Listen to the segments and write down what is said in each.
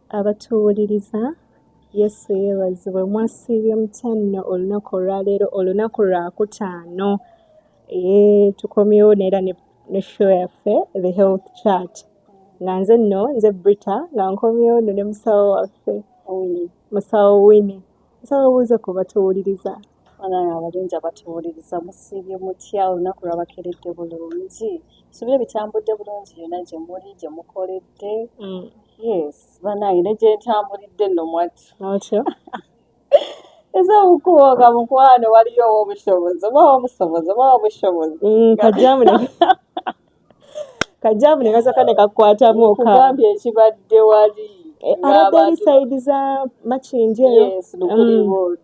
abatuwuliriza Yesu yeebazibwe mwasiibye mutya nno olunaku olwaleero olunaku lwakutaano tukomyewo neera ne show yaffe The Health Chat nga nze Brita nga nkomyewo nno ne musawo waffe musawo Winnie. Musawo buuze ku batuwuliriza. Abalungi abatuwuliriza musiibye mutya olunaku lwabakeredde bulungi subire bitambudde bulungi yonna gye muli gye mukoledde. Yes, banaye ne gye ntambulidde nno mwati Otyo eza okuwoga mukwano waliyo owobusobozi oba obusobozi oba obushobozi kajjaamu ne kasaka ne kakwatamu kugambye ekibadde wali abadde saidi za Makingi eyo. Yes, Lukuli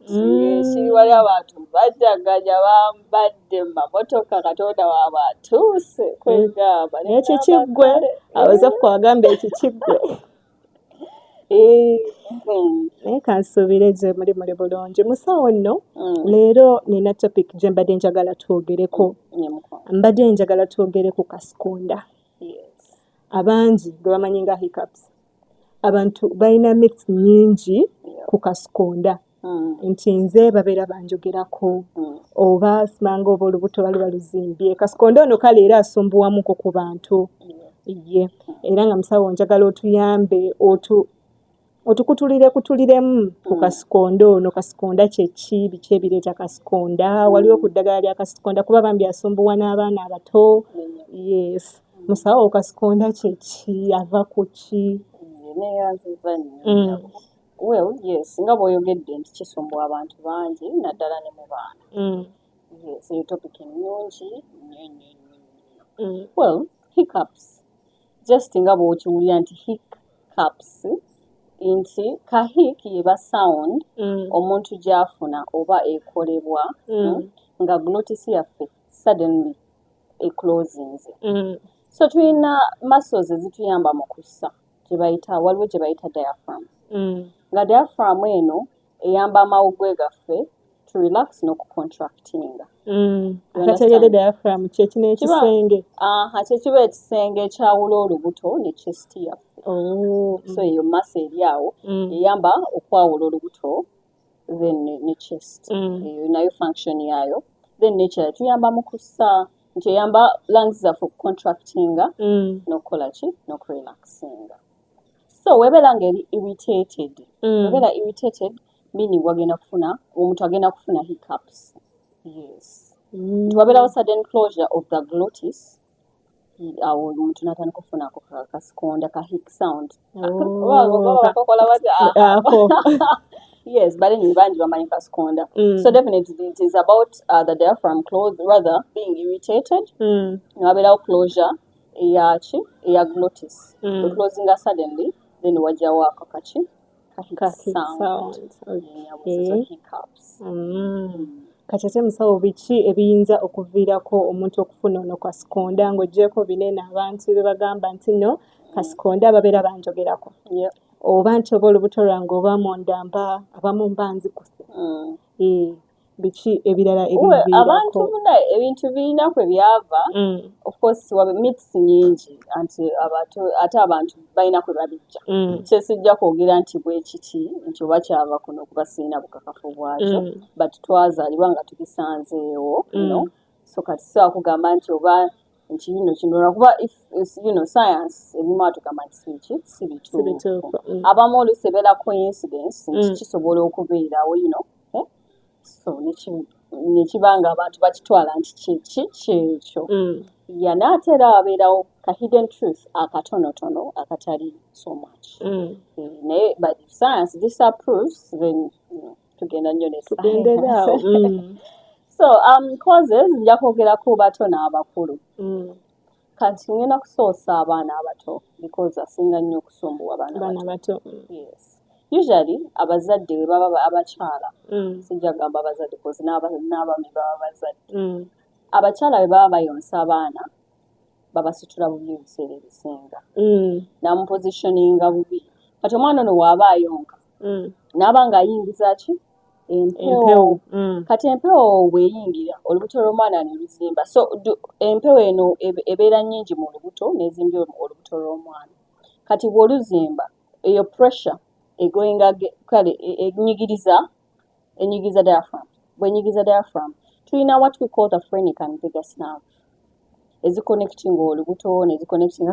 kiri wali abantu baddaganya bambadde mu mamotoka Katonda w'abatuuse kwegamba naye kikiggwe abazafu kwagambye ekikiggwe naye kansuubire gye muli bulungi. Musawo nno leero nina topic gye mbadde njagala twogereko. Mbadde njagala twogere ku kasikonda. Abangi gwe bamanyi nga hiccups. Abantu balina myths nyingi ku kasikonda nti nze babeera banjogerako oba simanga oba olubuto bali baluzimbye. Kasikonda ono kale era asumbuwamuko ku bantu ye era nga musawo njagala otuyambe otukutuliremu ku kasikonda ono. Kasikonda kyeki, biki ebireeta kasikonda, waliwo ku ddagala lya kasikonda kuba bambi asumbuwa n'abaana abato. Yes, musawo kasikonda kyeki, ava ku ki? Well, yes, nga bw'oyogedde nti kisumbuwa abantu bangi naddala ne mu baana. Yes, eyo topic ennungi nnyo. Well, hiccups, just nga bw'okiwulira nti hiccups nti kahik yeba sound omuntu gy'afuna oba ekolebwa nga glottis yaffe suddenly eclosings. So tulina muscles ezituyamba mu kussa waliwo gye bayita diaphragm. Nga diaphragm eno eyamba amawuggwe gaffe to relax n'okucontractinga. Akategede diaphragm kyekino ekisenge. Kyekiba ekisenge ekyawula olubuto ne chest yaffe. So eyo muscle eri awo eyamba okwawula olubuto then ne chest. Eyo nayo function yayo. Then nature tuyamba mu kussa nti eyamba lungs zaffe okucontractinga n'okukola ki n'okurelaxinga. So webera ngeri irritated. Webera irritated meaning omuntu agenda kufuna hiccups. Yes. Wabera sudden closure of the glottis. Awo omuntu natandika kufuna ako kasikonda ka hic sound. Yes, but anyway, banji bamanyi kasikonda. So definitely it is about the diaphragm rather being irritated. Wabera closure eya glottis. The closing suddenly. Then wajawo ako kachi sound. Hiccups. Kati musawo biki ebiyinza okuviirako omuntu okufuna ono kasikonda ng'oggyeko binene abantu be bagamba nti no kasikonda babeera banjogerako oba nti oba olubuto lwange oba mundamba abamu mba nzikuse. Biki ebirala ebiviirako? Abantu ebintu birina kwe byava. Of course myths nyingi ate abantu balina kwe babijja. Kyesijja kwogera nti bwe kiti nti oba kyava kuno kuba sirina bukakafu bwakyo but twazaalibwa nga tubisanzeewo. So kati sisobola kugamba nti oba nti kino lwakuba science ebimu atugamba nti si bituufu. Abamu oluusi ebeera coincidence nti kisobola okubeerawo so nekibanga abantu bakitwala nti kyekyo. N'ate era wabeerawo ka hidden truth akatonotono akatali so much. Naye but if science disapproves then tugenda nnyo ne science. So causes nja kwogerako bato n'abakulu. Kati ngenda kusoosa abaana abato because asinga nnyo okusumbuwa abaana bato. Yes. Usually abazadde bwe baba abakyala sijja kugamba abazadde because n'abami baba bazadde. Abakyala bwe baba bayonsa abaana babasitula bubi ebiseera ebisinga namupositioninga bubi. Kati omwana ono waaba ayonka n'aba ng'ayingiza ki empewo. Kati empewo bw'eyingira olubuto lw'omwana ne luzimba. So empewo eno ebeera nnyingi mu lubuto n'ezimbye olubuto lw'omwana. Kati bw'oluzimba eyo pressure egoinga kale enyigiriza diaphragm. Bwenyigiza diaphragm tulina what we call the phrenic and vagus nerve eziconnecting olubuto neziconnecting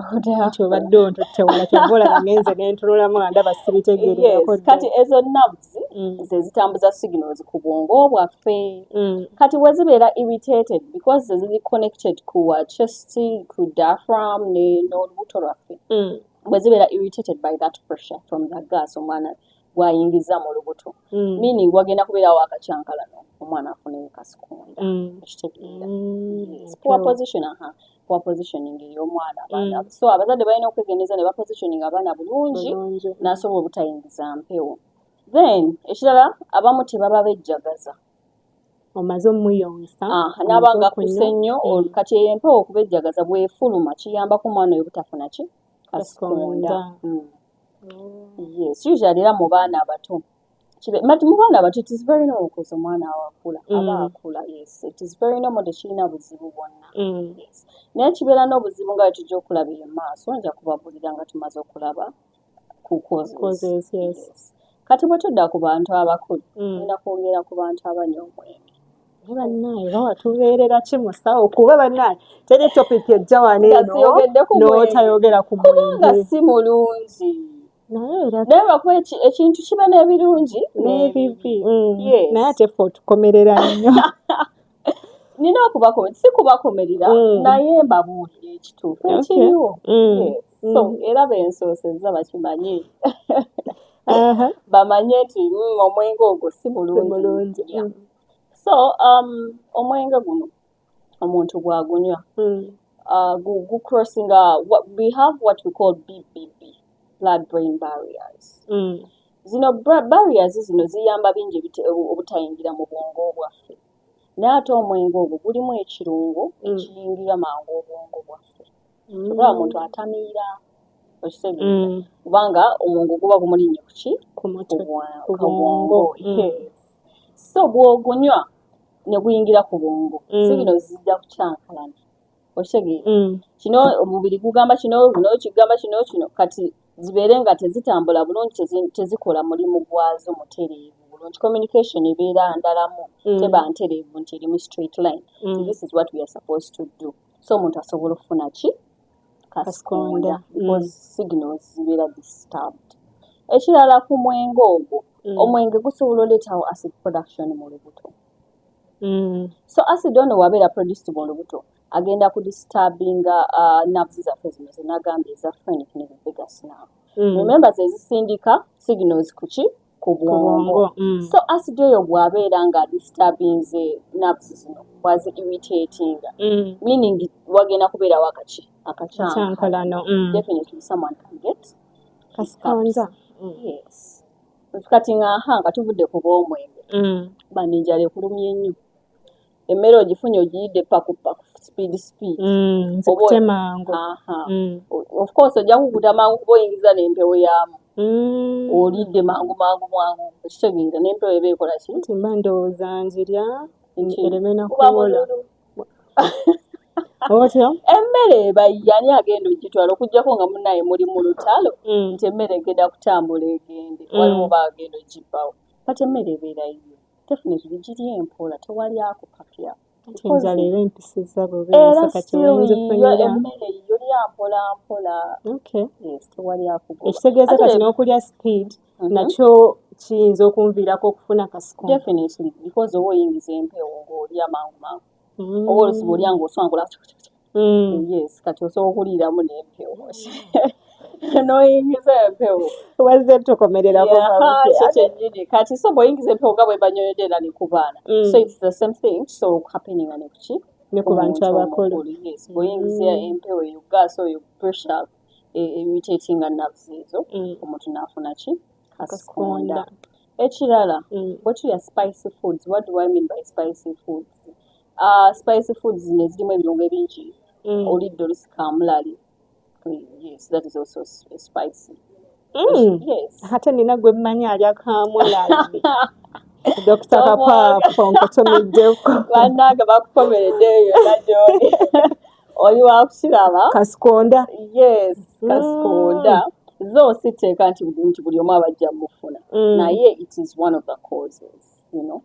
obadde ontotewala kyobola bangenze nentululamu andaba sibitegeererako yes kati ezo nerves zezitambuza signals ku bwongo bwaffe kati wezibeera irritated because ziri connected ku chest ku diaphragm n'olubuto lwaffe wezibeera irritated by that pressure from the gas omwana gwayingiza mu lubuto meaning wagenda kubeerawo akacyankalano omwana afune kasikonda ekitegeera poor positioning ey'omwana so abazadde balina okwegendereza ne bapositioning abaana bulungi n'asobola obutayingiza mpewo then ekirala abamu tebaba bejjagaza omaze omuyonsa n'abanga kuse nnyo kati empewo okubejjagaza bwefuluma kiyamba ku mwana oyo butafuna ki kasikonda yes usually era mu baana abato mu baana abato it is very normal because omwana awakula aba akula yes it is very normal tekirina buzibu bwonna yes naye kibeera n'obuzibu nga tujja okulaba eyo maaso nja kubabuulira nga tumaze okulaba ku causes yes kati bwe tudda ku bantu abakulu tulina kwongera ku bantu abanywa omwenge bannaye bawatubeerera ki musawo kuba bannaye teri topic ejja wano eno n'otayogera ku mwenge kubanga si mulungi naye lwakuba ekintu kiba n'ebirungi n'ebibi naye ate ffe otukomerera nnyo nina si kubakomerera naye mbabuulira ekituufu ekiriwo so era bensoosezza bakimanye bamanye nti omwenge ogwo si mulungi so omwenge guno omuntu bw'agunywa gucrossing we have what we call BBB blood-brain barriers. Zino barriers zino ziyamba bingi obutayingira mu bwongo bwaffe. Naye ate omwenge ogwo gulimu ekirungo ekiyingira mangu obwongo bwaffe. Kuba omuntu atamiira okitegeera kubanga omwongo guba gumulinnye ku bwongo. So bw'ogunywa ne guyingira ku bwongo signals zijja kukyankalana okitegeera kino omubiri gugamba kino kigamba kino kati zibeere nga tezitambula bulungi tezikola mulimu gwazo mutereevu bulungi communication ebeera ndalamu teba ntereevu nti erimu straight line this is what we are supposed to do so omuntu asobola okufuna ki kasikonda because signals zibeera disturbed ekirala ku mwenge ogwo omwenge gusobola oleetawo acid production mu lubuto so acid ono wabeera produced mu lubuto agenda kudisturbinga nerves zaffe zino zenagambye eza phrenic ne vagus nerve remember zezisindika signals ku bwongo so acid oyo bw'abeera nga disturbinze nerves zino bwazi irritatinga meaning wagenda kubeerawo akacyankalano definitely someone can get kasikonda yes kati nga tuvudde ku bw'omwenge banenjala ekulumye nnyo emmere ogifunye ogiyidde pakupaku speed nzikute mangu of course ojja kukuta mangu kuba oyingiza n'empewo yaamu olidde mangu ekitegeera n'empewo eba ekola ki nti mba ndowooza njirya ereme nakuwola otyo emmere eba yani agenda ogitwala okugjako nga munnaye muli mu lutalo nti emmere egenda kutambula egende waliwo oba agenda ogibbawo kati emmere ebeerayo definitely girya empola tewali akupapya enjala era empisiza bubeera kati oyinza emmere yolya mpola yes tewali akugoba ekitegeeza kati n'okulya speed nakyo kiyinza okunviirako okufuna kasikonda definitely because oba oyingiza empewo ng'olya mangu oba olusiba olya ng'oswangula yes kati osobola okuliiramu n'empewo n'oyingiza empewo wazze tukomererako kyenyini kati so bw'oyingiza empewo nga bwe banyonyodde era ne ku baana so it's the same thing so happening ne ku bantu abakulu yes bw'oyingiza empewo eyo gas oyo pressure irritating nerves ezo omuntu n'afuna ki kasikonda ekirala bwe tulya spicy foods what do I mean by spicy foods spicy foods zino zirimu ebirungo ebingi olidde olusikamulali yes that is also spicy yes ate nina gwe mmanyi alya kamulali Dr. Kapapa onkotomeddeko bannange bakukomereddeyo nagyoli oli wakukiraba kasikonda yes kasikonda Zo siteeka nti buli omu abajja mufuna. Naye it is one of the causes, you know.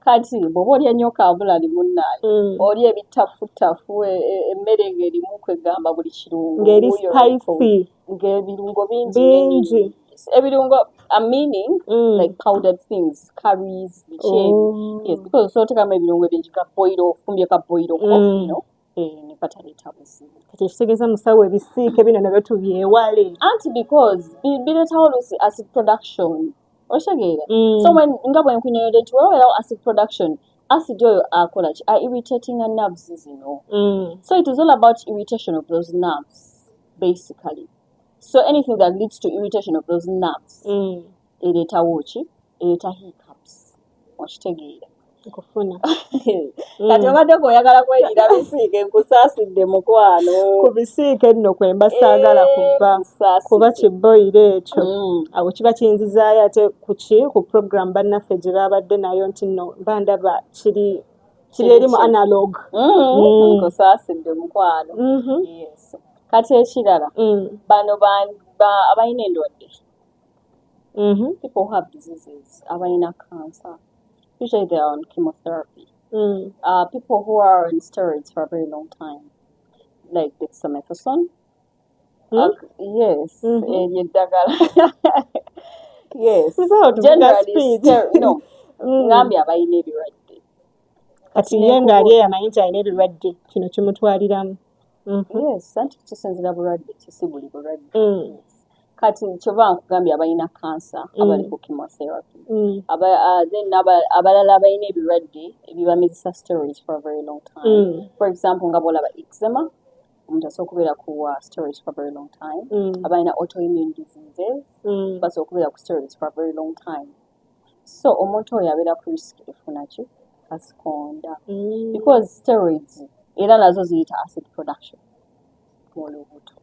Kati bw'oba olya nnyo kaabulali munnaayo oli ebitaffutafu emmere ng'erimu kwegamba buli kirungo ng'eri spicy ng'ebirungo bingi ebirungo meaning like powdered things curries yes because sootekamu ebirungo bingi ka boilo fumbye ka boilo you know ne bataleeta buzibu kati ekitegeeza musawo ebisiike bino nabyo tubyewale anti because bireetawo oluusi acid production oshageera so nga bwe nkunyonyodde nti weeweerawo acid production acid oyo akola ki irritating nerves zino so it is all about irritation of those nerves basically so anything that leads to irritation of those nerves ereetawo ki ereeta hiccups okitegeera kufuna kati obadde ng'oyagala kweriira bisiike nkusaasidde mukwano ku bisiike nno kwe mba saagala kuva kuba kiboire ekyo abo kiba kiyinzizaayo ate ku program bannaffe gye baabadde nayo nti nno mba ndaba kiri erimu analog nkusaasidde mukwano yes kati ekirala bano abalina endwadde people who have diseases abalina cancer usually they are on chemotherapy. People who are on steroids for a very long time, like dexamethasone. Yes, yes. Generally, no. Ngambi abayina ebirwadde. Kati ye ng'ali amanyi nti alina ebirwadde kino kimutwaliramu. Yes, anti kisinzira bulwadde kisi buli bulwadde. Kati kyova nkugambye abalina cancer abali ku chemotherapy then abalala abalina ebirwadde ebibamizisa steroids for a very long time for example nga bwolaba eczema omuntu asobola okubeera ku steroids for a very long time abalina autoimmune diseases basobola okubeera ku steroids for a very long time so omuntu oyo abeera ku risk efuna ki kasikonda because steroids era nazo ziyita acid production mu lubuto.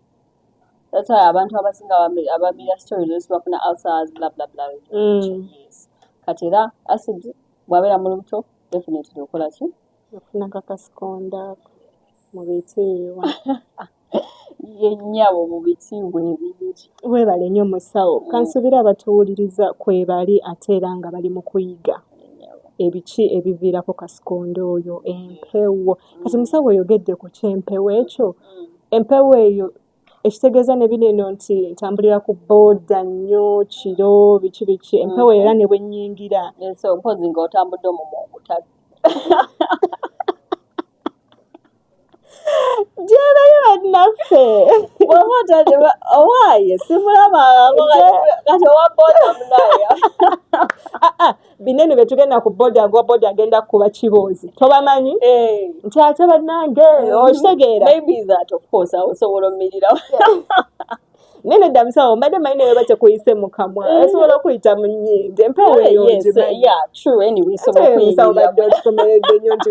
That's why abantu abasinga abamira steroids bafuna ulcers blah blah blah. Yes. Kati era acid bw'abeera mu lubuto definitely okola ki? Ofuna kakasikonda mu bitiibwa. Yennyabo mu bitiibwa ebingi. Weebale nnyo musawo. Kansuubira abatuwuliriza kwebali ate era nga bali mu kuyiga. Ebiki ebiviirako kasikondo oyo empewo. Kati musawo oyogedde ku kyempewo ekyo. Empewo eyo ekitegeeza ne bineno nti ntambulira ku booda nnyo kiro biki empewo era ne bwennyingira so mpozi ng'otambudde omumwongo tabi gyebayo bannaffe bw'oba otadde owaaye simulabangako kati owa booda munaya binene bye tugenda ku booda ng'owa booda agenda kuba kiboozi tobamanyi nti ate bannange okitegeera maybe that of course osobola omirirawo nene dda musawo mbadde manyi naye batekuyise mu kamwa esobola okuyita mu nnyingi empewo eyo ngimusawo badde okikomeredde nnyo nti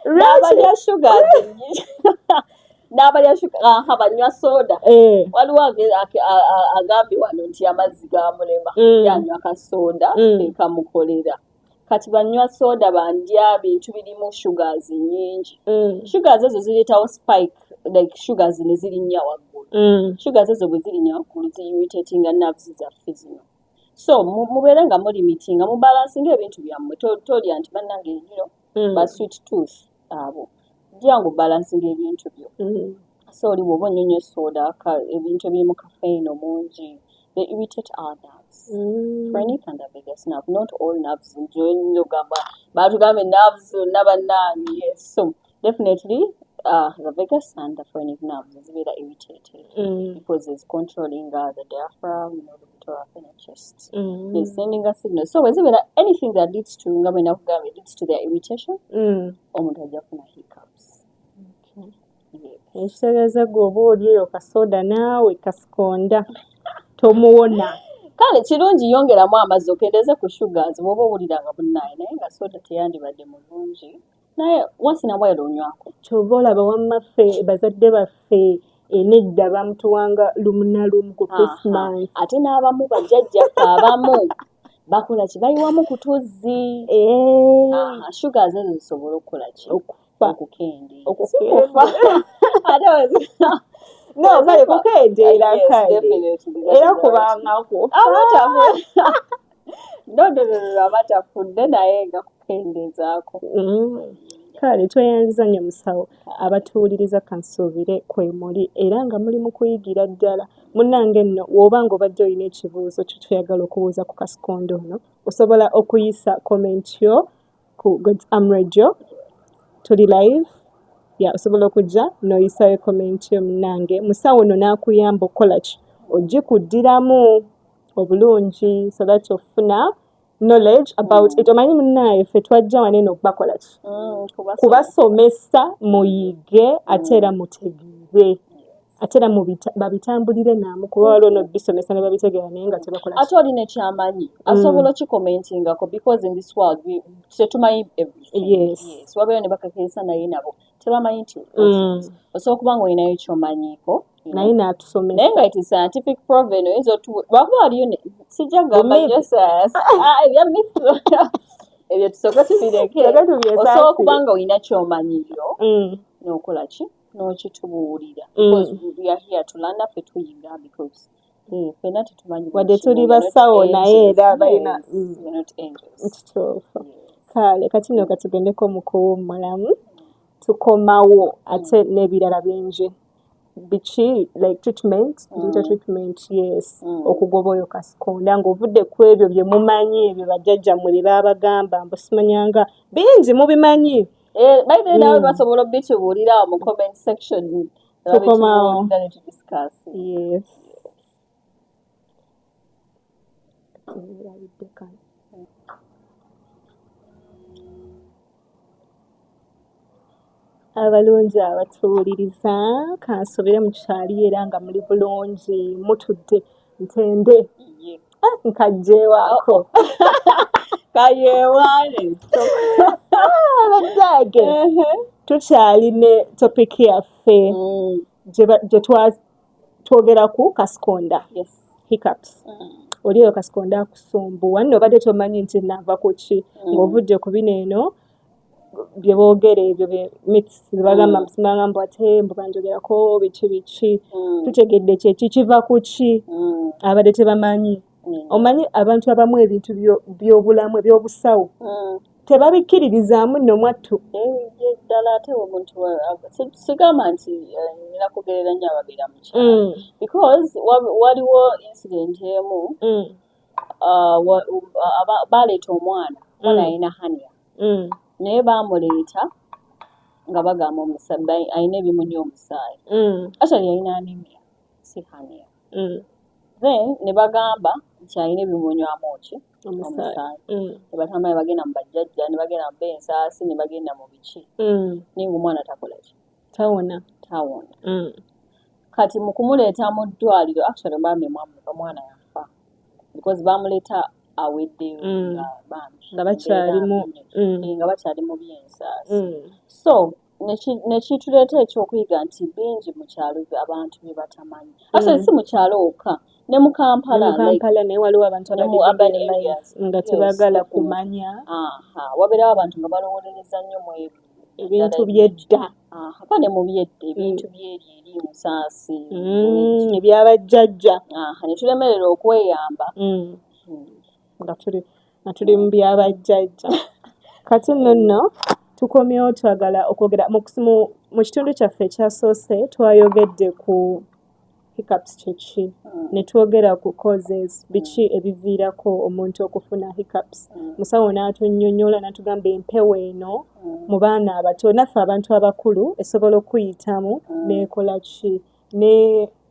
n'abalya sugars nnyingi n'abalya banywa soda waliwo agambye wano nti amazzi gamulema yanywa kasoda ekamukolera kati banywa soda bandya bintu birimu sugars nnyingi sugars ezo zireetawo spike like sugars ne zirinnya waggulu sugars ezo bwe zirinnya waggulu ziyirritatinga nerves zaffe zino so mubeere nga mulimitinga mubalansinga ebintu byammwe tolya nti bannange you know ba sweet tooth abo jangu balansinga ebintu byo so oli bw'oba onyonywa soda ebintu ebirimu caffeine omungi they irritate our nerves. Phrenic and the vagus nerve, not all nerves. Batugambe nerves nabanani. Yes, so definitely the vagus and the phrenic nerves is very irritated because it's controlling the diaphragm, you know, the thoracic chest. It's sending a signal. So is there anything that leads to leads to their irritation? Omuntu ajja kufuna hiccups. Ekitegeeza gwe oba oli eyo kasoda naawe kasikonda tomuwona kale kirungi yongeramu amazzi okendeeze ku sugars bw'oba owuliranga bunnaye naye nga soda teyandibadde mulungi naye wansi na bwera onywako kyova olaba wammaffe bazadde baffe enedda bamutuwanga lumu na lumu ku Christmas ate n'abamu bajjajjaffe abamu bakola ki bayiwamu ku tuzzi sugars ezo zisobola okukola ki okukendeeza ate no kale kukendeera Yes, kale definitely. era kubangako no abatafudde naye nga kukendeezaako. Kale tweyanziza nnyo musawo abatuwuliriza kansuubire kwemuli era nga muli mu kuyigira ddala munnange nno w'oba nga obadde olina ekibuuzo kyetweyagala okubuuza ku kasikondo ono osobola okuyisa comment yo ku God's Arm Radio tuli live osobola okujja n'oyisayo comment yo munnange musawo ono n'akuyamba okukolaki ogikuddiramu obulungi so that ofuna knowledge about it. Omanyi munnaaye ffe twajja wane n'okubakolaki kubasomesa muyige ate era mutegeere ate era babitambulire naamu kuba waliwo n'obisomesa ne babitegeera naye nga tebakolaki ate olina ekyamanyi asobola okikomentingako because in this world tetumanyi everything. Yes, wabeeyo ne bakakeesa naye nabo tebamanyi nti osobola okuba nga olinayo ekyomanyiiko naye n'atusomesa naye nga it is scientific proven oyinza wakuba waliyo sijja kugamba nnyo science ebya mitho ebyo tusooka tubireke osobola okuba nga olina kyomanyiyo n'okola ki n'okitubuulira because we are here to learn ffe tuyiga because ffenna tetumanyi wadde tuli basawo naye era balina kituufu. kale kati nno katugendeko mu kuwummulamu tukomawo ate n'ebirala bingi biki like treatment yes okugoba oyo kasikonda ng'ovudde ku ebyo bye mumanyi ebyo bajjajjammwe bye baabagamba mbu simanyanga bingi mubimanyi baite nawe basobola obitubuulira mu comment section tukomawo yes. abalungi abatuwuliriza kansobere mukyali era nga muli bulungi mutudde ntende nkajjeewaako kayewaane abaddaage tukyali ne topiki yaffe gye twogera ku kasikonda hiccups oli eyo kasikonda akusumbuwa nno obadde tomanyi nti nava ku ki ng'ovudde ku bino eno bye boogera ebyo myths zebagamba musimanga mbu ate mbu banjogerako biki tutegedde kyeki kiva ku ki abadde tebamanyi omanyi abantu abamu ebintu by'obulamu eby'obusawo tebabikkiririzaamu nno mwattu ddala ate omuntu sigamba nti nina kugerera nnyo ababeera mu kyalo because waliwo incident emu baleeta omwana alina hania naye baamuleeta nga bagamba alina ebimunya omusaayi actually alina anemia si hania then ne bagamba nti alina ebimunywamu ki omusaayi ne batamba ne bagenda mu bajjajja ne bagenda mu bensaasi ne bagenda mu biki naye ngaomwana takola ki tawona kati mu kumuleeta mu ddwaliro actually bambi omwana yafa because baamuleeta aweddeyo nga bakyali mu byensaasi so nekituleeta ekyokuyiga nti bingi mu kyalo abantu bye batamanyi ate si mu kyalo wokka ne mu Kampala naye waliwo abantu nga tebagala kumanya wabeerawo abantu nga balowolereza nnyo mu ebintu by'edda aba ne mu byedda ebintu byeri musaasi ebyabajjajja ne tulemerera okweyamba nga tuli mu byabajjajja kati nno tukomyewo twagala okwogera mu kitundu kyaffe ekyasoose twayogedde ku hiccups kyeki ne twogera ku causes biki ebiviirako omuntu okufuna hiccups musawo n'atunnyonnyola n'atugamba empewo eno mu baana abato naffe abantu abakulu esobola okuyitamu n'ekola ki ne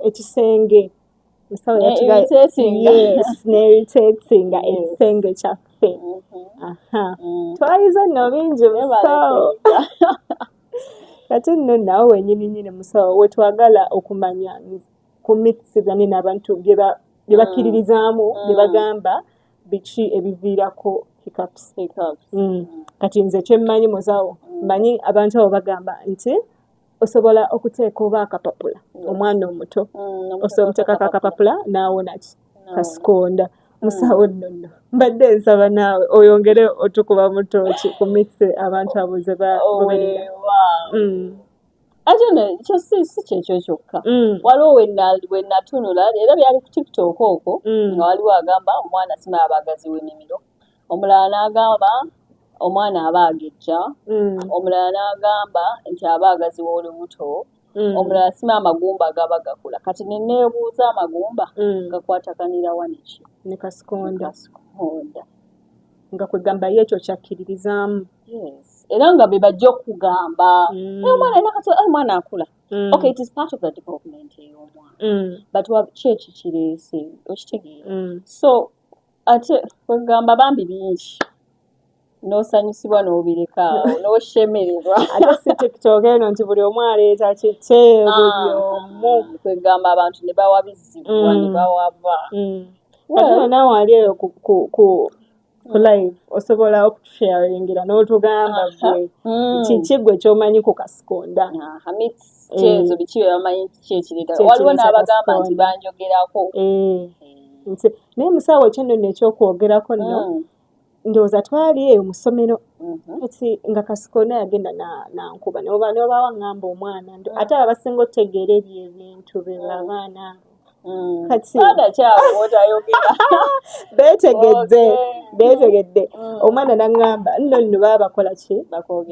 ekisenge musawo n'eritatinga ekisenge kyaffe twayize nno bingi musawo kati nno naawe wenyini musawo wetwagala okumanya ku myths zani n'abantu bye bakkiririzaamu bye bagamba biki ebiviirako hiccups kati nze kyemmanyi musawo mmanyi abantu abo bagamba nti osobola okuteeka oba akapapula omwana omuto osobola okuteekako akapapula n'awona ki kasikonda musawo nno mbadde nsaba naawe oyongere otukuba mutooki ku myths abantu abo ze babeera ate ekyo si kyekyo kyokka waliwo we natunula era byali ku TikTok okwo nga waliwo agamba omwana simala abagazi w'ennimiro omulala n'agamba omwana abaaga ejja omulala n'agamba nti abaagazi w'olubuto omulala sima amagumba gaba gakula kati neneebuuza amagumba gakwatakanira waneki ne kasikonda nga kwegamba ye ekyo kyakkiririzaamu era nga be bajja okugamba omwana akula okay, it is part of the development ey'omwana but kyeki kireese okitegeera so ate kwegamba bambi bingi n'osanyusibwa n'obireka awo n'oshemererwa ate si TikTok eno nti buli omu aleeta kite buli omu kwegamba abantu ne bawabizibwa ne bawaba ate naawe ali eyo ku live osobola okutusharingira n'otugamba gwe kiki gwe ky'omanyi ku kasikonda kyezo biki bye bamanyi kiki ekireeta waliwo n'abagamba nti banjogerako naye musawo ekyo nno ekyokwogerako nno ndowooza twali eyo mu ssomero ati nga kasikonda yagenda nankuba noba waŋŋamba omwana ate abasinga otegeera ebyo ebintu be abaana kati beetegedde omwana naŋŋamba nno baba bakola ki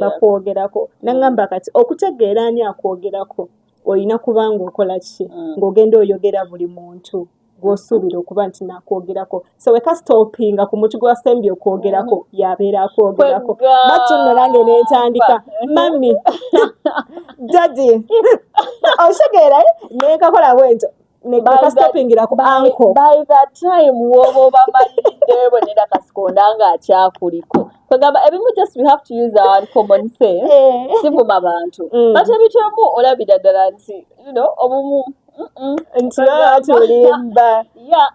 bakwogerako naŋŋamba kati okutegeera ani akwogerako olina kubanga okola ki ng'ogenda oyogera buli muntu gw'osuubira okuba nti nakwogerako so wekasitopinga ku muti gwasembye okwogerako yabeera akwogerako batu nno nange neetandika mami dadi otegeera nekakola bwento nekastopingira ku anko by the time woba obamalidde bonera kasikonda ng'akyakuliko kwegamba ebimu just we have to use our common sense sivuma abantu but ebitemu olabira ddala nti obumu nti batulimba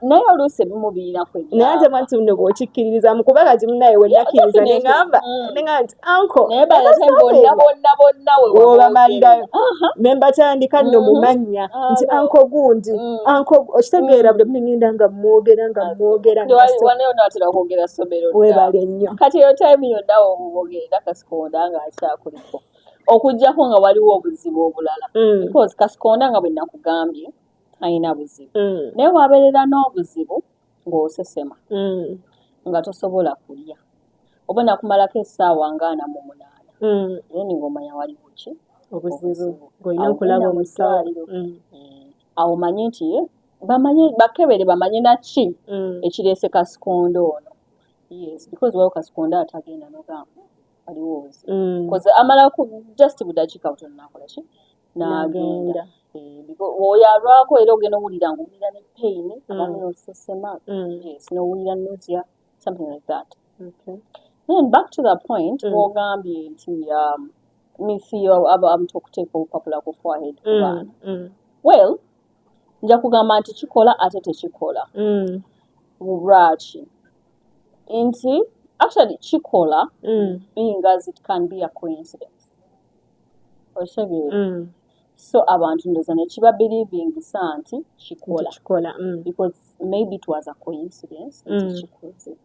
naye oluusi ebimu birina naye ate mwati muno bw'okikkiririzamu kuba kati munaye wenakkiriza neŋŋamba nti anko naye bonna weobamalirayo ne mbatandika nno mu mannya nti anko gundi anko okitegeera buli muneŋŋenda nga mwogera natera kwogera somero webale nnyo kati eyo time yonna wobogerera kasikonda ng'akyakuliko okujjako nga waliwo obuzibu obulala because kasikonda nga bwe nakugambye talina buzibu naye wabeerera n'obuzibu ng'osesema nga tosobola kulya oba nakumalako essaawa nga 48 then ng'omanya waliwo ki obuzibu ng'olina okulaba omusawo awo manye nti bakebere bamanye naki ekireese kasikonda ono yes because waliwo kasikonda atagenda nogamba waliwo obuzibu because amala just budakika butono nakola ki n'agenda oyo alwako era ogenda owulira ng'owulira ne pain abamu n'osesema yes n'owulira nausea something like that then back to the point w'ogambye nti mifiyo abantu okuteeka obupapula ku forehead ku baana well nja kugamba nti kikola ate tekikola lwaki nti actually kikola being as it can be a coincidence otegeera so abantu ndoza nekiba believingisa nti kikola because maybe it was a coincidence nti kikoze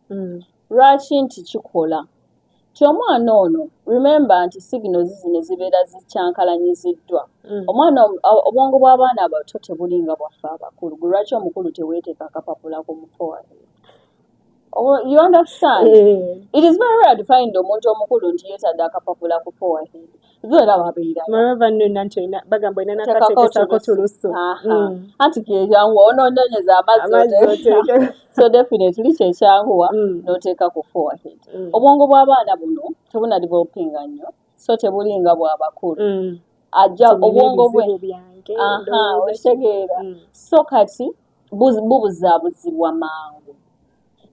lwaki nti kikola ti omwana ono remember nti signals zino zibeera zikyankalanyiziddwa omwana obwongo bw'abaana abato tebulinga bwaffe abakulu gwe lwaki omukulu teweeteeka akapapula ku mutwe you understand it is very rare to find omuntu omukulu nti yeetadde akapapula ku forehead era babeera bagamba olina nakateekesako tulusu anti kyekyanguwa onoonyonyeza amazzi so definitely kyekyanguwa n'oteeka ku forehead obwongo bw'abaana buno tebuna developinga nnyo so tebulinga bw'abakulu ajja obwongo bwe okitegeera so kati bubuzaabuzibwa mangu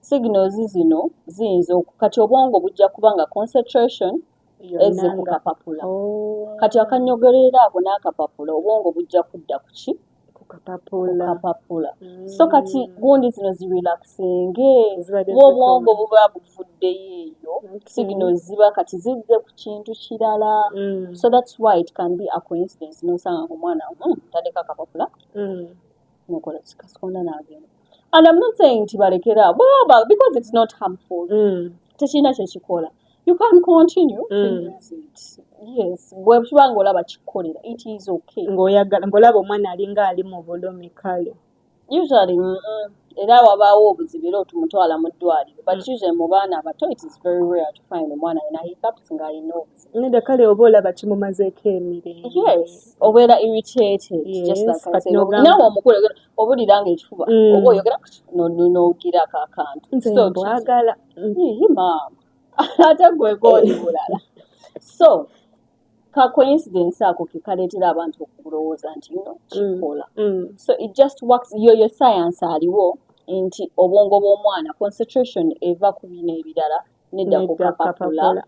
signals zino ziyinza kati obwongo bujja kuba nga concentration eze ku kapapula kati akanyogerera ako n'akapapula obwongo bujja kudda ku ki ku kapapula so kati gundi zino zirelaxinge obwongo buba buvuddeyo eyo signals ziba kati zizze ku kintu kirala so that's why it can be a coincidence nosanga omwana tadeka akapapula nokola kasikonda n'agenda. And I'm not saying tibalekera because it's not harmful. Tekina kyekikola. you can continue to use it. Yes, bwe kiba ng'olaba kikolera, it is okay. Ng'olaba omwana alinga ali mu bulumi kale. Usually, era wabaawo obuzibu era otumutwala mu ddwaliro. But usually mu baana abato, it is very rare to find omwana alina hiccups ng'alina obuzibu. Nedda kale oba olaba kimumazeeko emirembe. Yes, obeera irritated. Yes, just like I said. naawe omukulu owulira ng'ekifuba oba oyogera n'ogirako akantu. Nze mbwagala. Maama ate gwe gooli bulala. So ka coincidence ako ke kaleetera abantu okulowooza nti kikola. So it just works. Yo science aliwo nti obwongo bw'omwana concentration eva ku bino ebirala nedda ku kapapula.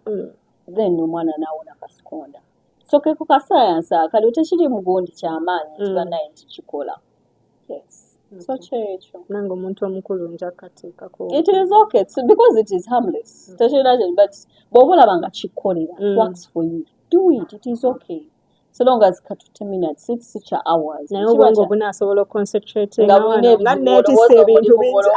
Then omwana n'awona kasikonda. So ke ku ka science akali tekiri mugundi kyamaanyi nti bannaye nti kikola. Yes. So kyekyo. Nange omuntu omukulu nja kateekako. It is okay because it is harmless. Tekirina but bw'oba olaba nga kikolera, it works for you. Do it. It is okay. So long as ka 20 minutes, it's such hours. Naye obwongo bunaasobola oconcentrate nga bulina neetisse ebintu bingi.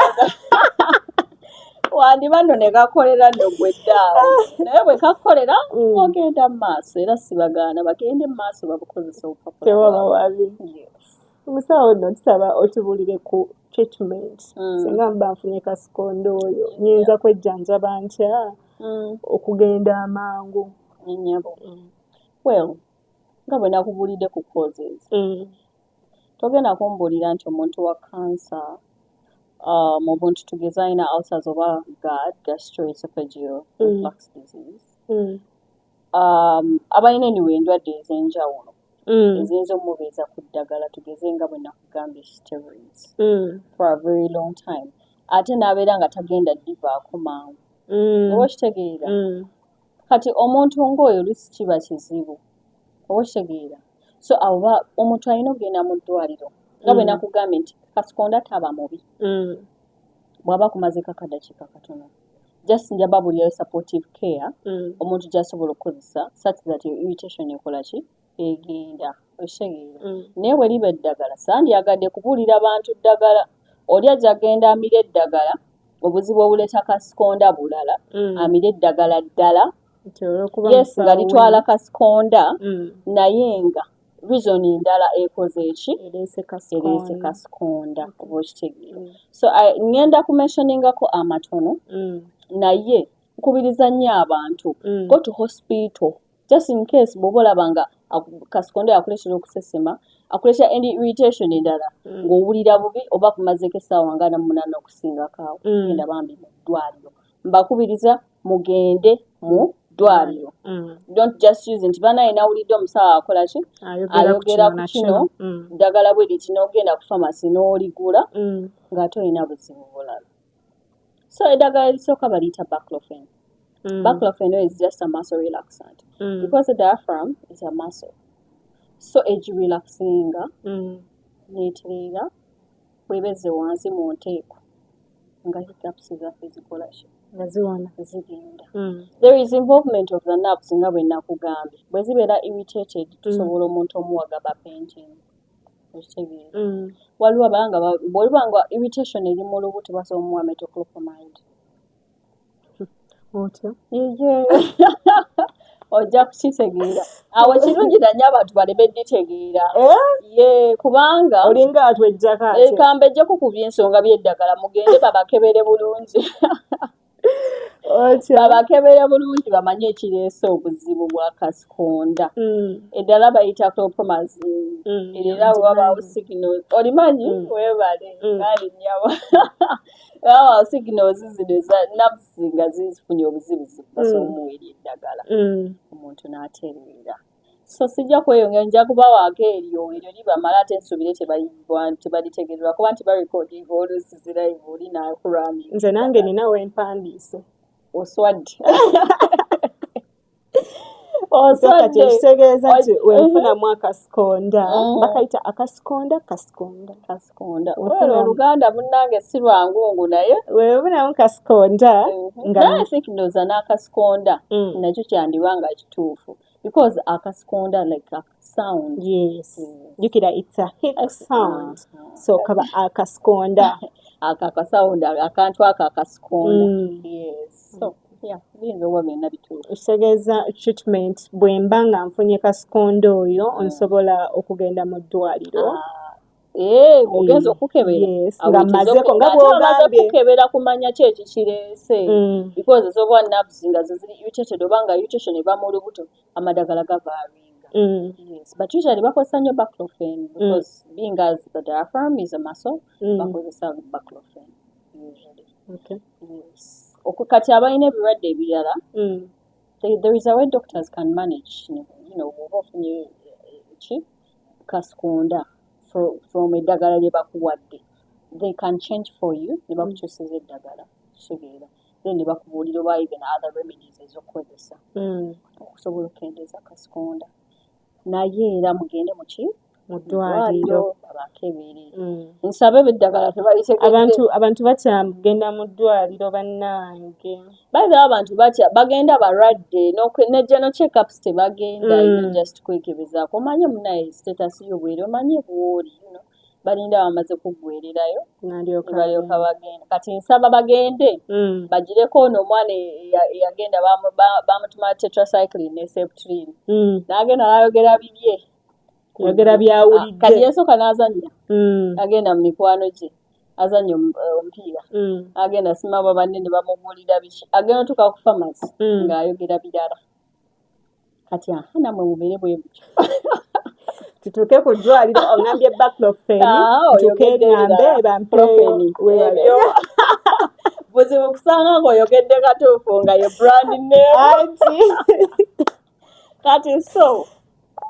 Wandiba nno ne gakolera nno gwe ddaawo. Naye bwe kakolera ogenda mu maaso era sibagaana bagende mu maaso babukozesa obupapula. Tewaba wabi. Yes. Omusawo nno tusaba otubulire ku treatment. Singa mba nfunye kasikondo oyo nyinza kwejjanjaba ntya okugenda amangu. Nyabo. Well, nga bwe nakubulidde ku causes. Togenda kumbulira nti omuntu wa cancer mu buntu tugeza alina ulcers oba GERD, gastroesophageal reflux disease. Abalina anyway endwadde ez'enjawulo. Eziyinza omubeeza ku ddagala tugeze nga bwe nakugambye steroids for a very long time. Ate n'abeera nga tagenda divaako mangu. Oba okitegeera? Kati omuntu ng'oyo oluusi kiba kizibu. Oba okitegeera? So aba omuntu alina okugenda mu ddwaliro. Nga bwe nakugambye nti kasikonda taba mubi. Bw'aba kumazeko akadakiika katono. Just njaba buliyo supportive care. Omuntu gy'asobola okukozesa such that your irritation ekola ki? Egenda. Okitegeera? Naye bwe liba eddagala sandyagadde kubuulira bantu ddagala. Oli ajja agenda amira eddagala. Obuzibu obuleeta kasikonda bulala. Amira eddagala ddala. Yes, nga litwala kasikonda naye nga reason ndala ekoze eki erese kasikonda oba okitegeera. So ngenda kumentioningako amatono naye nkubiriza nnyo abantu go to hospital just in case bw'oba olaba nga kasikonda yakuleetera okusesema akuleetera endi irritation endala ng'owulira bubi oba kumazeeko essaawa nga 8 okusingako genda bambi mu ddwaliro. Mbakubiriza mugende mu ddwaliro. Don't just use nti banaye nawulidde omusawo akola ki ayogera ku kino ddagala bwe liti n'ogenda ku famasi n'oligula ng'ate olina buzibu bulala. So eddagala erisooka baliyita baclofen. Baclofen is just a muscle relaxant because the diaphragm is a muscle. So egirelaxinga neetereera bwebeze wansi mu nteeko nga hiccups zaffe zikola ki zigenda. There is involvement of the nerves nga bwe nakugambye. Bwe zibeera irritated tusobola omuntu omuwaga painting. Waliwo abanga bw'olibanga irritation eri mu lubuto basobola omuwa metoclopramide. Otyo? Ojja kukitegeera. Awo kirungi nnyo abantu baleme dditegeera. Kubanga olinga atwejjako ate. Kambejjeko ku by'ensonga by'eddagala mugende babakebere bulungi. Babakebere bulungi bamanye ekireese obuzibu bwa kasikonda. Eddala bayita clopramazine. Era wabaawo signals. Olimanyi? Weebale. Kale nnyabo. Wabaawo signals zino eza nerves nga zifunye obuzibu basobola omuweerya eddagala. Omuntu n'atereera. So sijja kweyongera nja kubawaako eryo libamala ate nsubire tebalitegeerwa kuba nti barekodinga oluusi zirayivu oli n'akurani. Nze nange nina wempandiise. Oswadde. Kati ekitegeeza nti wenfunamu akasikonda bakayita akasikonda. Oluganda munnange si lwangungu naye wefunamu kasikonda nga I think ndowooza n'akasikonda nakyo kyandiba nga kituufu. Because akasikonda like a sound. Yes. Jukira it's a hic sound. So kaba akasikonda. Akakasound akantu akasikonda. Yes. So biyinza okuba byonna bituufu. Kitegeeza treatment bwe mba nga nfunye kasikondo oyo nsobola okugenda mu ddwaliro. Ogenza okukebera nga mmazeko nga bw'ogambye kukebera kumanya ki ekikireese because ezoba nerves nga ziri irritated oba nga irritation eva mu lubuto amadagala gavaaringa. Yes, but usually bakozesa nnyo baclofen because being as the diaphragm is a muscle bakozesa baclofen usually. Yes. Kati abalina ebirwadde ebirala there is a way doctors can manage oba ofunye kasikonda from eddagala lye bakuwadde, they can change for you ne bakukyusiza eddagala kitegeera then ne bakubuulira oba even other remedies ez'okukozesa okusobola okendeeza kasikonda naye era mugende mu ddwaliro abakebere nsabe eddagala tebalitegedde abantu batya kugenda mu ddwaliro bannange bayibawo abantu batya bagenda balwadde nejja no check-ups tebagenda just kwekebezaako omanye munaye status y'obwere omanye bw'oli balinda bamaze kuggwererayo balyoka bagenda kati nsaba bagende bagireko ono omwana eyagenda bamutuma tetracycline ne septrin n'agenda n'ayogera bibye yogera byawulidde kati yasooka n'azannya agenda mu mikwano gye azannya omupiira agenda simaba banne ne bamubuulira biki agenda tuka ku pharmacy ng'ayogera birala kati namwe mubeere bwe butyo tutuuke ku ddwaliro ongambye baclofen tuke ngambe bampeeni buzibu kusanga ng'oyogedde katuufu nga ye brand name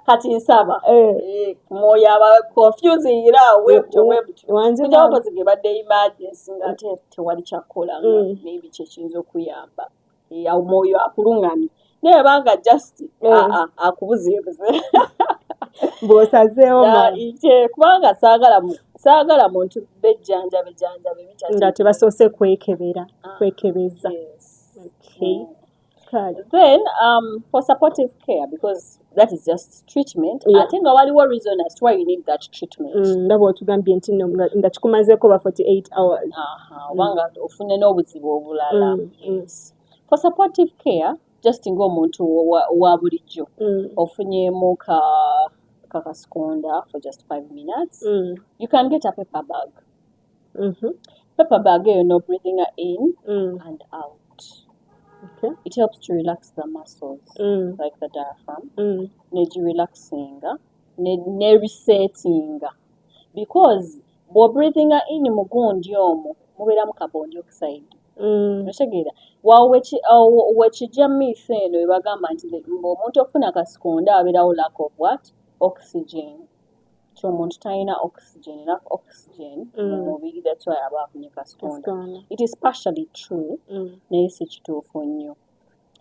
kati nsaba mwoyo aba confusing era webutyo kujja okozige badde emergency nga tewali kyakola nga maybe kyekiyinza okuyamba omwoyo akulungamye naye banga just akubuzeebuze bw'osazeewo kubanga saagala muntu bejjanjabe nga tebasoose kwekebeza. Then for supportive care, because that is just treatment, I think waliwo reason as to why you need that treatment. Ndaba otugambye nti nga kikumazeeko ba 48 hours. Obanga ofune n'obuzibu obulala. For supportive care, just ng'omuntu wa bulijjo ofunyeemu kasikonda for just 5 minutes, you can get a paper bag. Paper bag, breathing in and out. Okay. It helps to relax the muscles, like the diaphragm. Relaxing, resetting. Because we're breathing in mugundi omo, mubera mu carbon dioxide. Otegeera wekijja methane webagamba nti omuntu ofuna kasikonda abeerawo lack of what? Oxygen. So omuntu talina enough oxygen mu mubiri, that's why aba afunye kasikonda. It is partially true, naye si kituufu nnyo.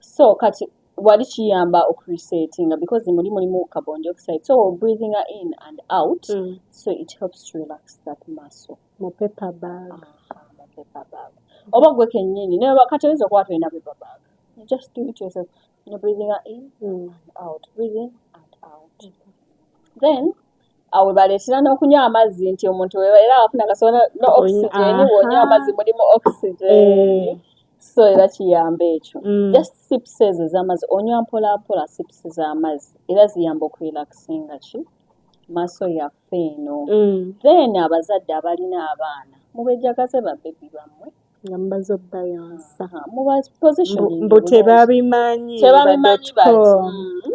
So kati wali kiyamba okuresettinga because mulimu carbon dioxide, so we're breathing in and out, so it helps to relax that muscle. Mu paper bag. Oba gwe kennyini naye kati oyinza okuba tolina paper bag. You just do it yourself. You're breathing in and out, breathing and out. Then awe baleetera n'okunywa amazzi nti omuntu era afuna kasobola no oxygen, wonywa amazzi mulimu oxygen. So era kiyamba ekyo. Just sips ezo z'amazzi onywa mpola sips z'amazzi era ziyamba okurelaxinga muscle yaffe eno. Then abazadde abalina abaana mubejjagaze babbebi bammwe nga mubaze obbayonsa mbu tebabimanyi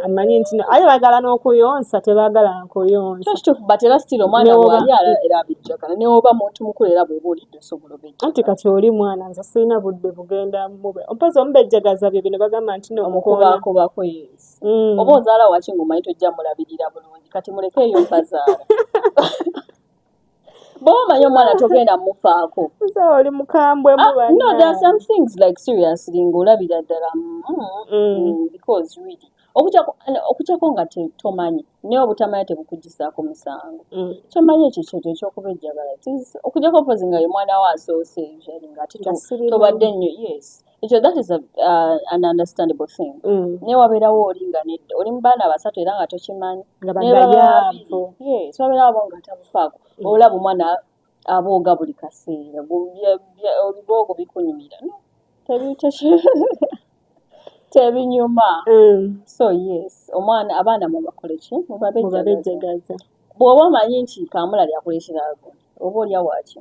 amanyi nti aye bagala n'okuyonsa tebaagala nkuyonsa kituufu but era still omwana bwali era abijjagala ne oba muntu mukulu era bw'oba olidde osobola obejjagala anti kati oli mwana nze sirina budde bugenda mpaza omubejjagaza bye bino bagamba nti omukubaakubako yes oba ozaala waki ng'omanyi tojja mulabirira bulungi kati mulekeeyo mpazaala bw'omanyi omwana togenda mufaako oli mukambwe no, there are some things like seriously ng'olabira ddala because really okukyako nga tomanyi naye obutamanyi tebukugisaako musango kyomanyi ekyo ekyokubejjagala okugyako mpozi nga ye mwana wa asoose nga ate tobadde nnyo yes ekyo that is an understandable thing naye wabeerawo oli nga nedda oli mu baana basatu era nga tokimanyi yes wabeerawo abo nga tabufaako olaba omwana abooga buli kaseera obiboogo bikunyumira tebinyuma. So yes, abaana mubakole ki mubabejjegaza bw'oba omanyi nti kaamula lyakulekerago oba olya waaki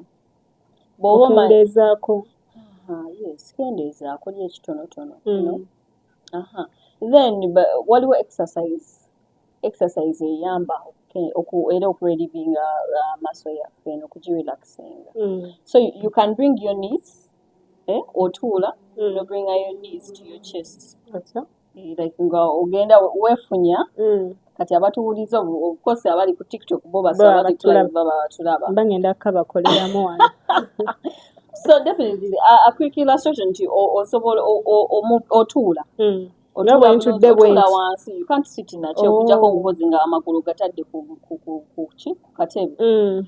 bw'oba okendeezaako yes kendeezaako lya ekitonotono then waliwo exercise eyamba era okurelivinga amaaso yaffe n'okugirelaxinga so you can bring your knees otuula no bring your knees to your chest like nga ogenda weefunya kati abatuwuliza of course abali ku TikTok bo basaba batulaba bangenda kabakoleramu wano so definitely a quick illustration nti osobola otuula otuula wansi you can't sit in a chair okujjako ngubozi nga amagulu gatadde ku katebe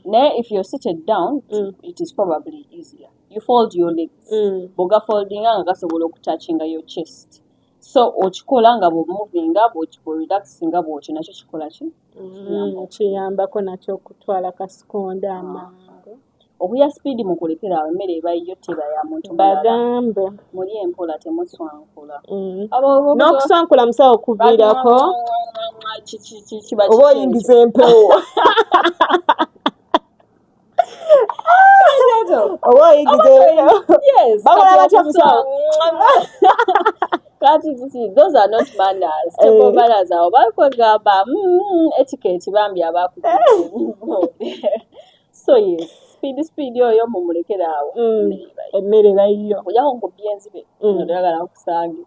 naye if you're seated down it is probably easier you fold your legs bw'ogafoldinga nga gasobola okutachinga your chest so okikola nga bw'omovinga bw'orelaxinga bw'otyo nakyo kikola ki kiyambako nakyo okutwala kasikonda amangu obuya speed mukulekera awo emmere ebayiyo teba ya muntu bagambe muli empola temuswankula n'okuswankula musawo okuviirako oba oyingiza empewo oba oyingiza empewo bakola batya musawo kati those are not manners tebo manners awo bakwegamba etiquette bambi abakutte so yes speed oyo mumulekera awo emmere bayiyo ojaho nkubye enzibe oyagala okusange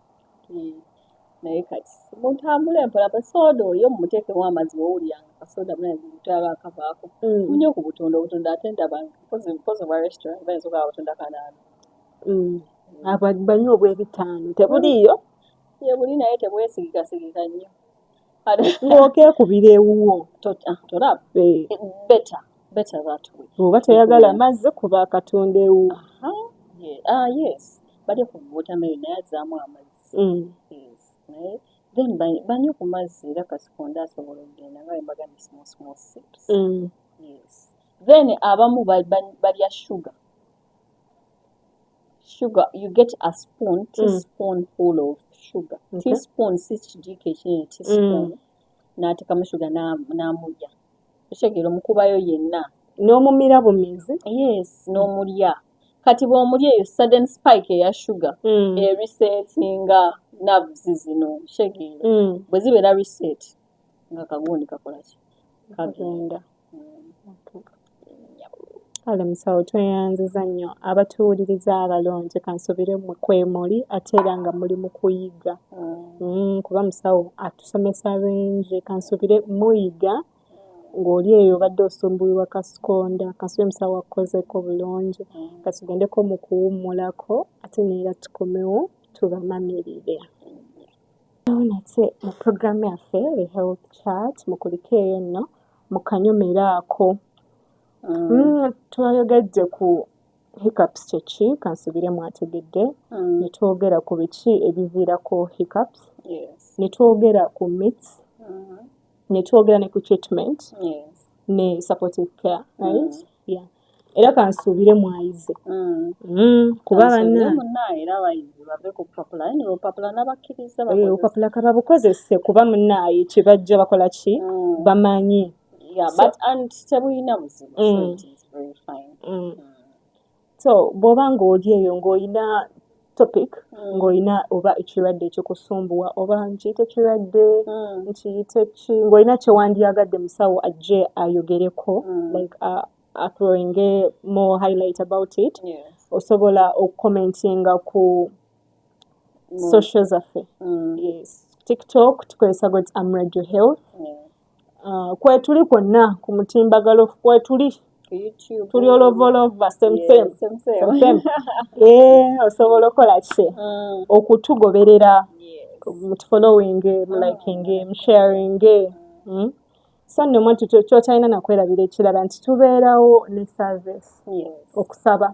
naye kati mutambule mpola pasoda oyo mumuteekemu amazzi bwowulyanga pasoda mutaba akavaako munyo ku butunda ate ndabanga mpozi bwa restaurant bayinza okaba butunda kanaana banywa obw'ebitaano tebuliyo buli naye tebwesigikasigika nnyo ng'okeekubira ewuwo tolaba better that way oba toyagala mazzi kuba akatunda ewuwo yes bali ku watermelon naye azzaamu amazzi naye then banywe ku mazzi era kasikonda asobola okugenda nga embaga ne small sips yes then abamu balya sugar you get a teaspoonful of sugar teaspoon si kijiko ekinene teaspoon n'atekamu sugar n'amulya okitegera omukubayo yenna n'omumira bumizi yes n'omulya kati bw'omulya eyo sudden spike eya sugar erisetinga nerves zino okitegera bwe zibeera reset nga kagundi kakola ki kagenda kale musawo tweyanziza nnyo abatuwuliriza abalonje kansubire mmwe kwemuli ate era nga muli mu kuyiga kuba musawo atusomesa bingi kansubire muyiga ng'oli eyo obadde osumbulirwa kasikonda kansubire musawo akozeko bulungi katugendeko mu kuwummulako ate neera tukomewo tubamamirire nate mu programu yaffe health chat mukuliko eyo nno mukanyumiraako twayogedde ku hiccups kyeki kansubire mwategedde ne twogera ku biki ebiviirako hiccups ne twogera ku myths ne twogera ne ku treatment ne supportive care right era kansubire mwayize kuba opapula kababukozese kuba munaaye kyebajja bakola ki bamanyi tebulina buzibu so it is very fine so bw'oba ng'oli eyo ng'olina topic ng'olina oba ekirwadde ekikusumbuwa oba nkiyite ekirwadde nkiyite ki ng'olina kyewandiyagadde musawo ajje ayogereko like athrowinge more highlight about it osobola okukomentinga ku social zaffe yes TikTok tukozesa got Radio Health kwetuli kwonna ku mutimbagalo kwetuli tuli olovolova same osobola okukola ki okutugoberera mutufollowing muliking musharing so nno mwantu kyokyalina nakwerabira ekirala nti tubeerawo ne service okusaba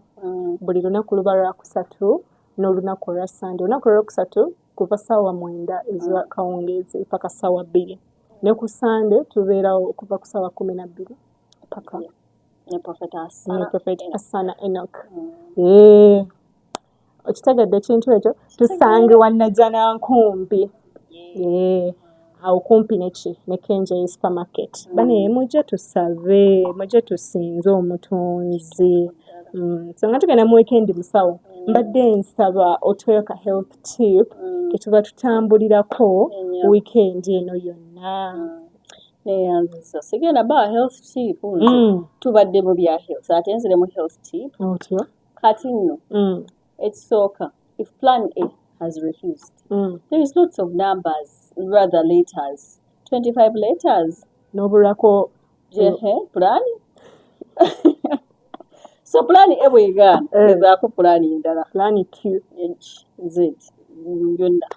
buli lunaku luba lwakusatu n'olunaku olwa Sande olunaku olwokusatu kuva ssaawa 9 ez'akawungeezi paka ssaawa 2 ne ku Sande tubeerawo okuva ku ssaawa 12 paka ne Prophet Asana Enoch okitegedde ekintu ekyo tusangibwa Najjanankumbi awo kumpi ne Kenjay supermarket bane mujje tusabe mujje tusinze omutonzi so nga tugenda mu weekend musawo mbadde nsaba otweka health tip ketuba tutambulirako weekend eno yonna neyanziza sigenda ba health tip tubadde mu bya health ate nzire mu health tip otyo kati nno ekisooka if plan A has refused there is lots of numbers rather letters 25 letters n'obulako plan so plan A bwegaana ezaako plan endala plan Q Z yonna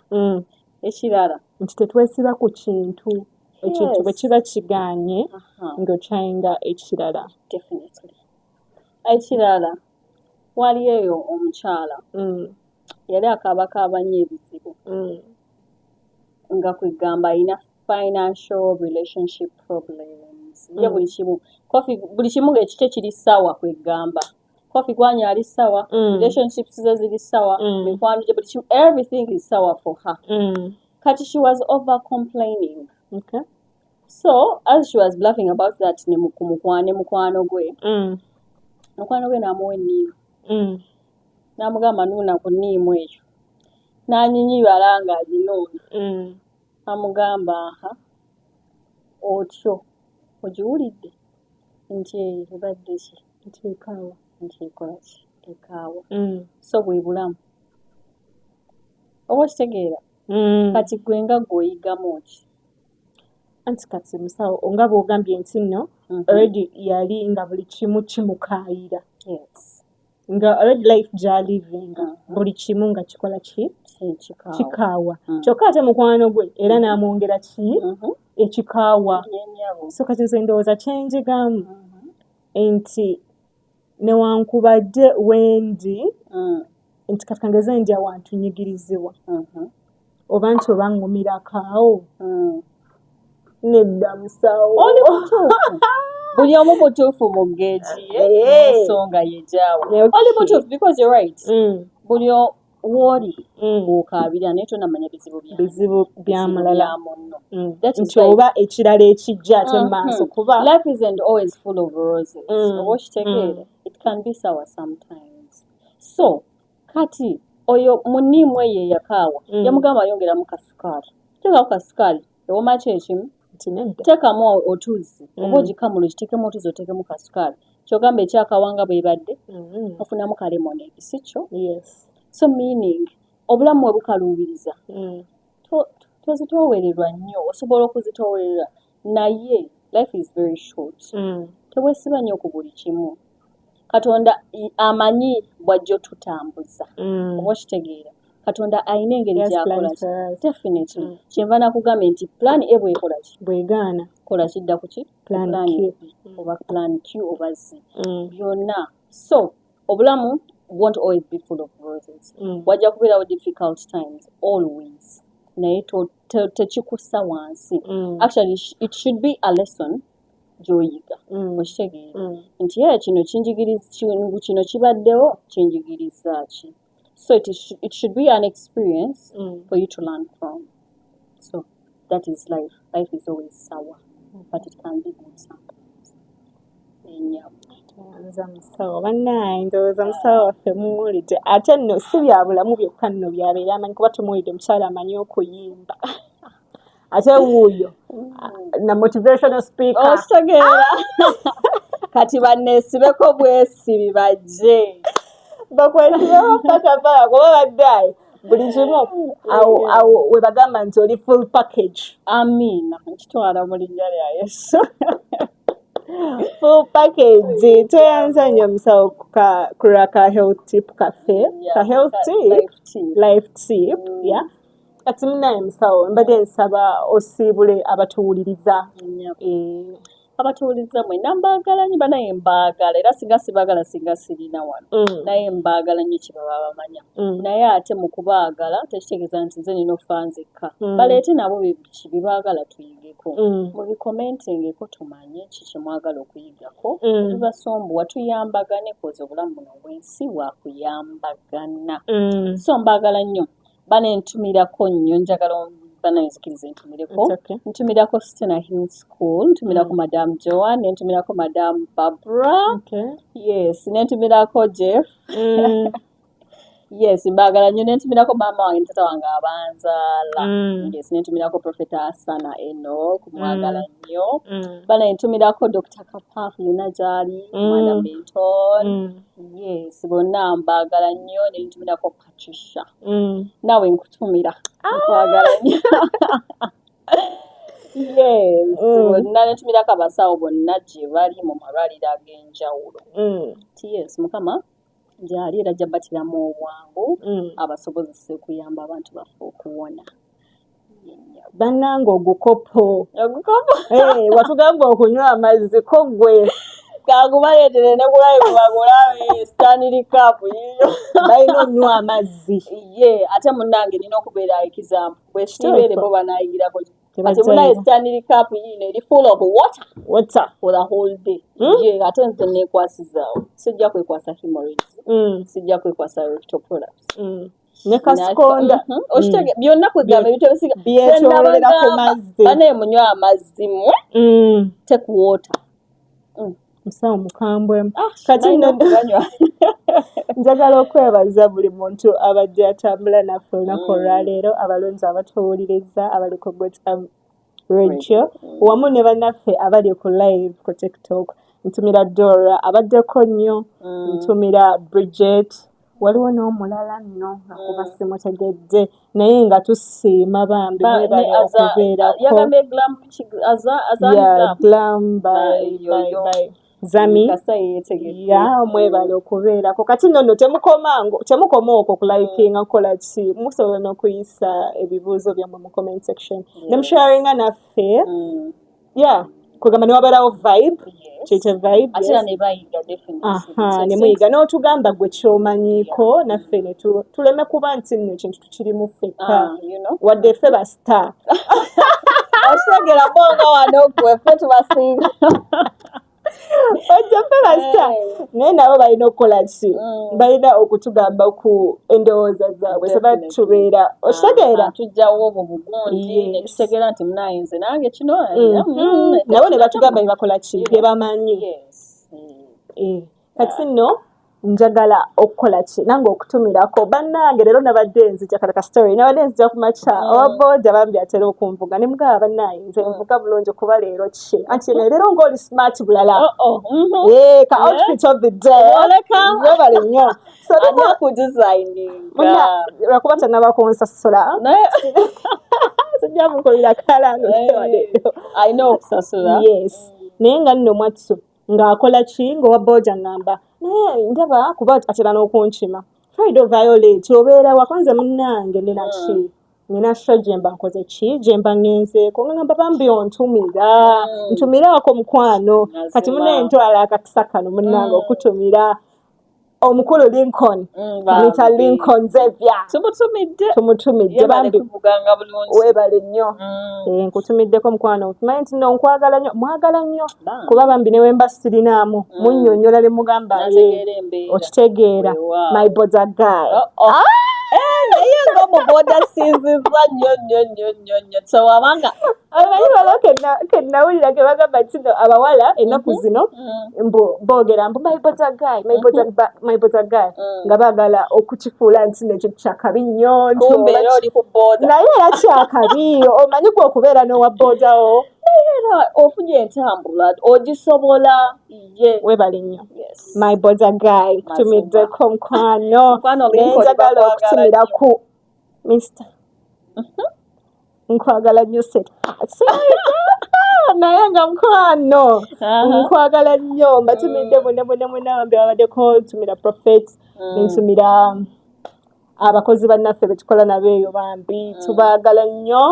ekirala nti tetwesiba ku kintu ekintu bwe kiba kigaanye ng'okyayinga ekirala definitely ekirala wali eyo omukyala yali akaabakaaba nnyo ebizibu nga kwegamba alina financial relationship problems ye buli kimu ng'ekikye kiri sawa kwegamba Kofi gwanya ali sawa relationships ze ziri sawa mikwano gye buli kimu everything is sawa for her kati she was over complaining so as she was bluffing about that ne mukwano gwe n'amuwa enniimu n'amugamba nuuna ku nniimu ekyo n'anyinyibala ng'aginoona amugamba otyo ogiwulidde nti ebadde ki nti ekaawa nti ekola ki ekaawa so bwe bulamu oba okitegeera kati gwe nga gw'oyigamu ki anti kati musawo nga bw'ogambye nti nno already yali nga buli kimu kimukaayira nga already life gy'alivinga buli kimu nga kikola ki kikaawa kyokka ate mukwano gwe era n'amwongera ki ekikaawa so kati nze ndowooza kyenjigamu nti newankubadde wendi nti kati kangeze ndi awantu nyigirizibwa oba nti oba nŋumirakaawo nedda musawo oli mutuufu buli omu mutuufu mu geegi ensonga ye gyawa oli mutuufu because you're right buli wooli bw'okaabira naye tonamanya bizibu byamulala nti oba ekirala ekijja ate mu maaso kuba life isn't always full of roses oba okitegeera it can be sour sometimes so kati oyo mu nniimu eyo eyakaawa yamugamba ayongeramu kasukaali teekako kasukaali ewoma ki ekimu teekamu otuzi oba ogikamula ogiteekemu otuzi oteekemu kasukaali kyogamba ekyakawanga bwebadde ofunamu kalemonade si kyo so meaning obulamu bwe bukaluubiriza tozitoowererwa nnyo osobola okuzitoowerera naye life is very short tebwesiba nnyo ku buli kimu katonda amanyi bw'ajja otutambuza oba okitegeera katonda alina engeri gy'akola definitely kyenva nakugambye nti plan A bw'ekola ki bwegaana kola kidda ku ki plan Q oba plan Q oba Z byonna so obulamu won't always be full of roses wajja kubeerawo difficult times always naye tekikussa wansi actually it should be a lesson gy'oyiga okitegeera nti era kino kibaddewo kinjigiriza ki so it should be an experience for you to learn from so that is life is always sour but it can be good sometimes musawo bannaye ndowooza musawo waffe muwulidde ate nno si bya bulamu byokka nno byabeera amanyi kuba tumuwulidde mukyala amanyi okuyimba ate wuuyo na motivational speaker okitegeera kati banneesibeko bwesibi bajje bakwesibeko patapala kuba baddaye buli kimu awo we bagamba nti oli full package amiina nkitwala mu linnya lya Yesu full package toyanza nnyo musawo kuraka health tip cafe ka health tip life tip kati munaye musawo mbadde nsaba osiibule abatuwuliriza abatuuliza mwenna mbaagala nnyo banaye mbaagala era singa sibaagala singa sirina wano naye mbaagala nnyo kye baba bamanya naye ate mu kubaagala tekitegeeza nti nze nina okufa nzekka baleete nabo bye baagala tuyigeko mu bikomentingeko tumanye kiki mwagala okuyigako bibasombuwa tuyambagane koza obulamu buno obw'ensi bwakuyambagana so mbaagala nnyo banentumirako nnyo njagala banayinzikiriza ntumireko ntumirako Stena Hill School ntumirako Madam Joan nentumirako Madam Barbara yes nentumirako Jeff yes mbaagala nnyo nentumirako maama wange tata wange abanzaala yes nentumirako Profeta Asana Enoch mwagala nnyo banentumirako Dr. Kapafu yonna gyali mwana Benton yes bonna mbaagala nnyo nentumirako Patricia nawe nkutumira nkwagala nnyo yes bonna nentumirako abasawo bonna gye bali mu malwaliro ag'enjawulo yes mukama gyali era jabbatiramu obwangu abasobozesa okuyamba abantu baffe okuwona bannange ogukopo watugamba okunywa amazzi ko gwe kagubaleetere ne kulayi bagulabe Stanley Cup yiyo balina onywa amazzi ye ate munnange nina okubeera example bwe sitibeere bo banayigirako ate munaye Stanley Cup yino eri full of water for the whole day ye ate nze neekwasizaawo sijja kwekwasa hemorrhoids sijja kwekwasa rectal prolapse ne kasikonda okitege byonna kwegamba ebitebisiga byetolera ku mazzi banaye munywa amazzi mmwe take water musawo mukambwe kati njagala okwebaza buli muntu abadde atambula naffe olunaku olwaleero abalonzi abatuwuliriza abali ku Gotam Radio wamu ne bannaffe abali ku live ku TikTok ntumira Dora abaddeko nnyo ntumira Bridget waliwo n'omulala nno akuba simutegedde naye nga tusiima bambi mwebale okubeerako Glam by Zami mwebale okubeerako kati nno temukoma okwo kulayikinga kukola ki musobola n'okuyisa ebibuuzo byammwe mu comment section ne musharinga naffe kugamba ne wabeerawo vibe kyekyo vibe ne muyiga n'otugamba gwe kyomanyiiko naffe ne tuleme kuba nti nno ekintu tukirimu ffekka wadde ffe ba star osegera bonga wano gwe ffe tubasinga ojja ffe ba star naye nabo balina okukola ki balina okutugamba ku endowooza zaabwe se batubeera okitegeera tujjawo obwo bugundi ne tutegeera nti munayinze nange kino nabo ne batugamba bebakola ki bye bamanyi kati nno njagala okukola ki nange okutumirako bannange leero nabadde nzija kata kasitory nabadde nzija ku makya owaboda bambi atera okunvuga ne mugaba bannange nze nvuga bulungi okuba leero ki anti leero ng'oli smart bulala ka outfit of the day webale nnyo lwakuba tannaba kunsasula sijja mukolera kalanga alina okusasula yes naye nga nno mwattu ng'akola ki ng'owa boda ngamba naye ndaba kuba atera n'okunkima Friday Violet obeera wakonze munnange nina ki nina sho gyemba nkoze ki gyemba ngenzeeko nga ngamba bambi ntumiraako mukwano kati munaye ntwala akakisa kano munnange okutumira omukulu Lincoln Mr. Lincoln Zevia tumutumidde bambi webale nnyo nkutumiddeko mukwano tumanyi nti nno nkwagala nnyo mwagala nnyo kuba bambi ne wemba sirinaamu munnyonnyola le mugamba okitegeera my boda guy naye ng'omuboda sinzizwa nnyo tewabanga abamanyi balo kennawulira ke bagamba nti no abawala ennaku zino boogera mbu my boda guy nga baagala okukifuula nti nekyo kyakabi nnyo naye era kyakabi omanyi gwe okubeera n'owa bodawo ofunye entambula ogisobola webale nnyo my boda guy kutumiddeko mukwano nenjagala okutumira ku Mr. nkwagala nnyo naye nga mukwano nkwagala nnyo mbatumidde muna bambi babaddeko ntumira Prophet ntumira abakozi bannaffe betukola nabo eyo bambi tubaagala nnyo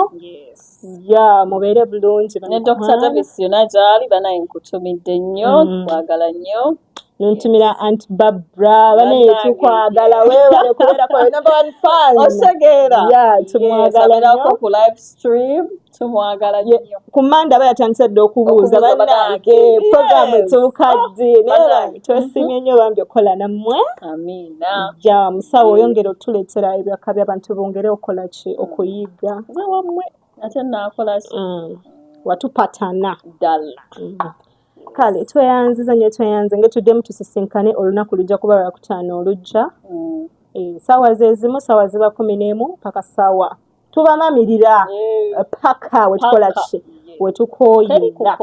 ya mubeere bulungi ne Dr. Davis yonna gyali banaye nkutumidde nnyo twagala nnyo nuntumira Aunt Barbara banaye tukwagala weewale kubeerako number one fan osegeera ya tumwagala nnyo ku live stream tumwagala nnyo ku Manda bayatandise dde okubuuza bannange programu etuukadde naye twesimye nnyo bambi okukola nammwe amiina ja musawo oyongera otuleetera ebyaka by'abantu bongere okola ki okuyiga nze wammwe ate naakola watupatana ddala kale tweyanziza nnyo tweyanze ngetuddemu tusisinkane olunaku lujja kuba lwa kutaano olujja saawa zezimu saawa ziba 11 paka saawa tubamamirira paka wetukola ki wetukooyira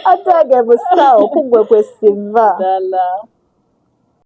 ate age busawo kugwe kwesiva